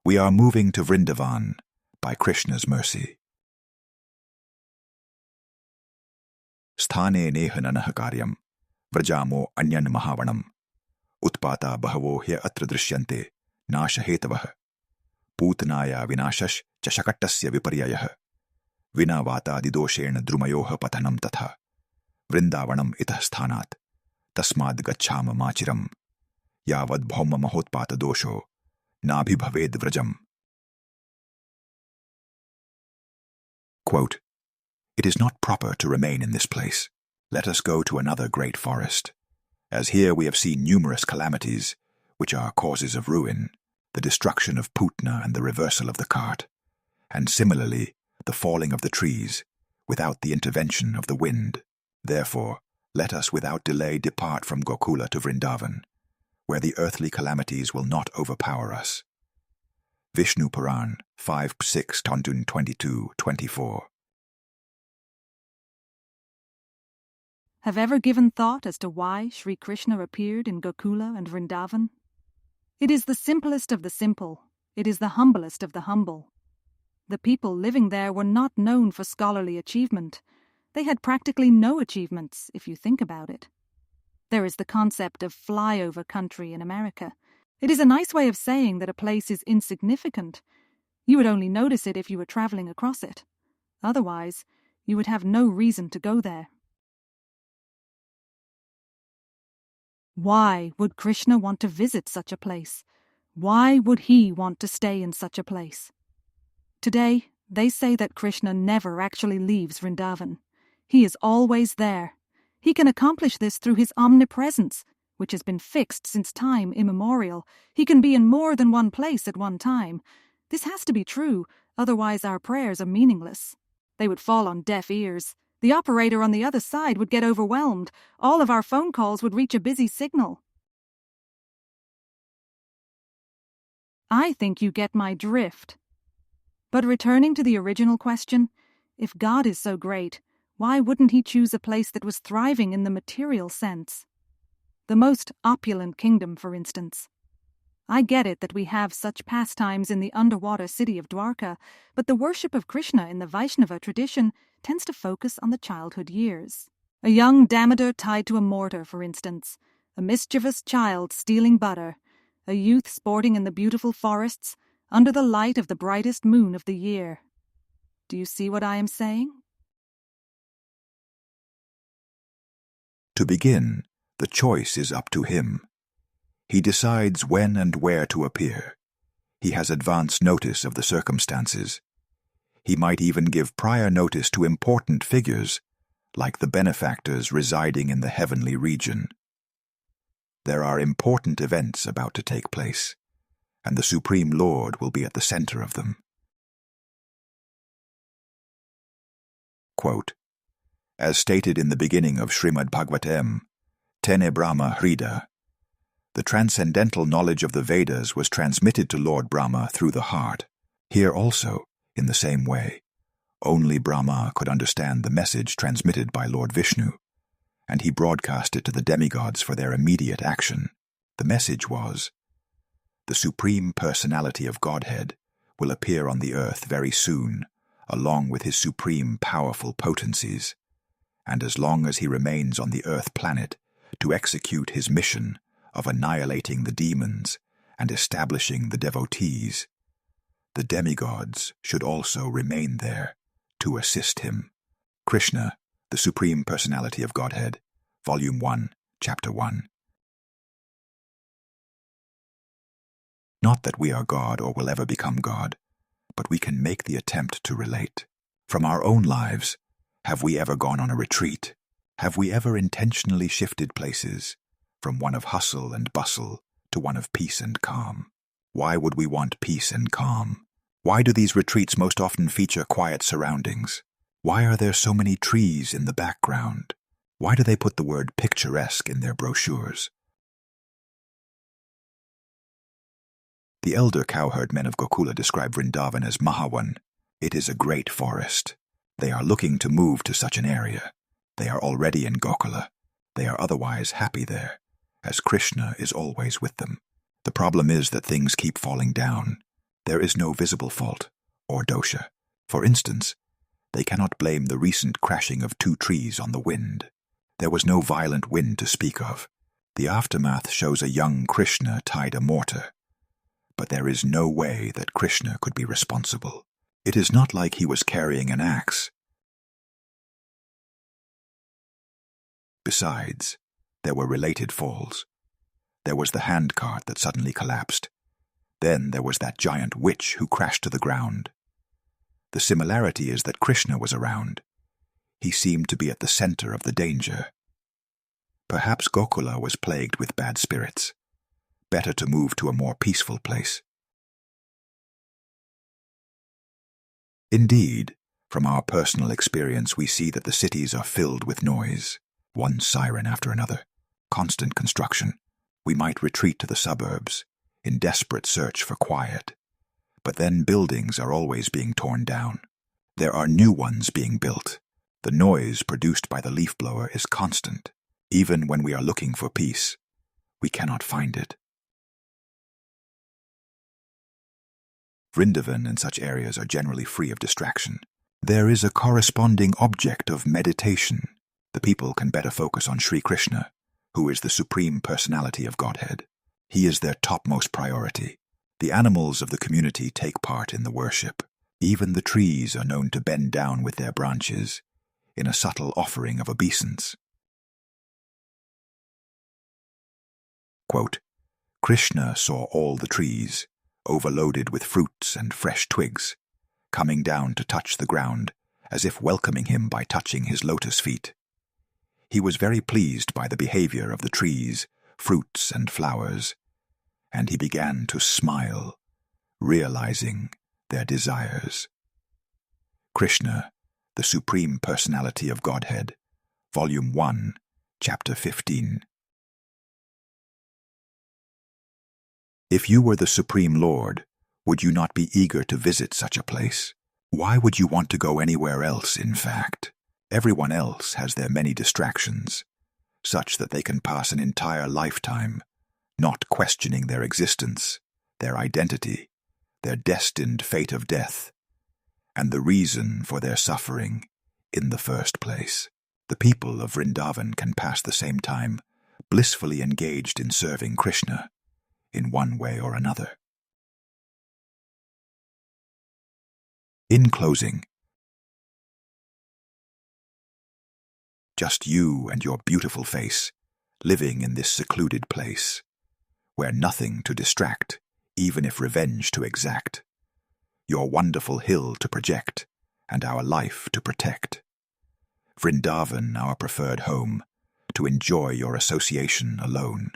We are moving to Vrindavan by Krishna's mercy. Sthane neha nanah karyam, vrajamo anyan mahavanam, utpata bahavo hya atra drishyante, nasha hetavah, putanaya vinashash chashakattasya viparyayah, vina vata didoshena drumayoha pathanam tatha, vrindavanam itah sthanat, tasmad gacchama machiram, yavad bhauma mahotpata dosho, nabhibhaved vrajam. Quote, "It is not proper to remain in this place. Let us go to another great forest. As here we have seen numerous calamities, which are causes of ruin, the destruction of Putana and the reversal of the cart, and similarly the falling of the trees, without the intervention of the wind. Therefore, let us without delay depart from Gokula to Vrindavan, where the earthly calamities will not overpower us." Vishnu Purana 5-6-22-24. Have ever given thought as to why Sri Krishna appeared in Gokula and Vrindavan? It is the simplest of the simple. It is the humblest of the humble. The people living there were not known for scholarly achievement. They had practically no achievements, if you think about it. There is the concept of flyover country in America. It is a nice way of saying that a place is insignificant. You would only notice it if you were traveling across it. Otherwise, you would have no reason to go there. Why would Krishna want to visit such a place? Why would he want to stay in such a place? Today, they say that Krishna never actually leaves Vrindavan. He is always there. He can accomplish this through his omnipresence, which has been fixed since time immemorial. He can be in more than one place at one time. This has to be true, otherwise our prayers are meaningless. They would fall on deaf ears. The operator on the other side would get overwhelmed. All of our phone calls would reach a busy signal. I think you get my drift. But returning to the original question, if God is so great, why wouldn't he choose a place that was thriving in the material sense? The most opulent kingdom, for instance. I get it that we have such pastimes in the underwater city of Dwarka, but the worship of Krishna in the Vaishnava tradition tends to focus on the childhood years. A young Damodar tied to a mortar, for instance, a mischievous child stealing butter, a youth sporting in the beautiful forests under the light of the brightest moon of the year. Do you see what I am saying? To begin, the choice is up to him. He decides when and where to appear. He has advance notice of the circumstances. He might even give prior notice to important figures, like the benefactors residing in the heavenly region. There are important events about to take place, and the Supreme Lord will be at the center of them. Quote, "As stated in the beginning of Srimad Bhagavatam, Tene Brahma Hrida, the transcendental knowledge of the Vedas was transmitted to Lord Brahma through the heart. Here also, in the same way, only Brahma could understand the message transmitted by Lord Vishnu, and he broadcast it to the demigods for their immediate action. The message was, the Supreme Personality of Godhead will appear on the earth very soon, along with his supreme powerful potencies, and as long as he remains on the earth planet, to execute his mission of annihilating the demons and establishing the devotees, the demigods should also remain there to assist him." Krishna, the Supreme Personality of Godhead, Volume 1, Chapter 1. Not that we are God or will ever become God, but we can make the attempt to relate. From our own lives, have we ever gone on a retreat? Have we ever intentionally shifted places, from one of hustle and bustle to one of peace and calm? Why would we want peace and calm? Why do these retreats most often feature quiet surroundings? Why are there so many trees in the background? Why do they put the word picturesque in their brochures? The elder cowherd men of Gokula describe Vrindavan as Mahavan. It is a great forest. They are looking to move to such an area. They are already in Gokula. They are otherwise happy there, as Krishna is always with them. The problem is that things keep falling down. There is no visible fault, or dosha. For instance, they cannot blame the recent crashing of 2 trees on the wind. There was no violent wind to speak of. The aftermath shows a young Krishna tied a mortar. But there is no way that Krishna could be responsible. It is not like he was carrying an axe. Besides, there were related falls. There was the handcart that suddenly collapsed. Then there was that giant witch who crashed to the ground. The similarity is that Krishna was around. He seemed to be at the center of the danger. Perhaps Gokula was plagued with bad spirits. Better to move to a more peaceful place. Indeed, from our personal experience we see that the cities are filled with noise, one siren after another, constant construction. We might retreat to the suburbs, in desperate search for quiet. But then buildings are always being torn down. There are new ones being built. The noise produced by the leaf blower is constant. Even when we are looking for peace, we cannot find it. Vrindavan and such areas are generally free of distraction. There is a corresponding object of meditation. The people can better focus on Sri Krishna, who is the Supreme Personality of Godhead. He is their topmost priority. The animals of the community take part in the worship. Even the trees are known to bend down with their branches, in a subtle offering of obeisance. Quote, Krishna saw all the trees, overloaded with fruits and fresh twigs, coming down to touch the ground, as if welcoming him by touching his lotus feet. He was very pleased by the behavior of the trees, fruits and flowers, and he began to smile, realizing their desires. Krishna, the Supreme Personality of Godhead, Volume 1, Chapter 15. If you were the Supreme Lord, would you not be eager to visit such a place? Why would you want to go anywhere else, in fact? Everyone else has their many distractions, such that they can pass an entire lifetime not questioning their existence, their identity, their destined fate of death, and the reason for their suffering in the first place. The people of Vrindavan can pass the same time blissfully engaged in serving Krishna in one way or another. In closing, just you and your beautiful face, living in this secluded place, where nothing to distract, even if revenge to exact, your wonderful hill to project, and our life to protect. Vrindavan, our preferred home, to enjoy your association alone.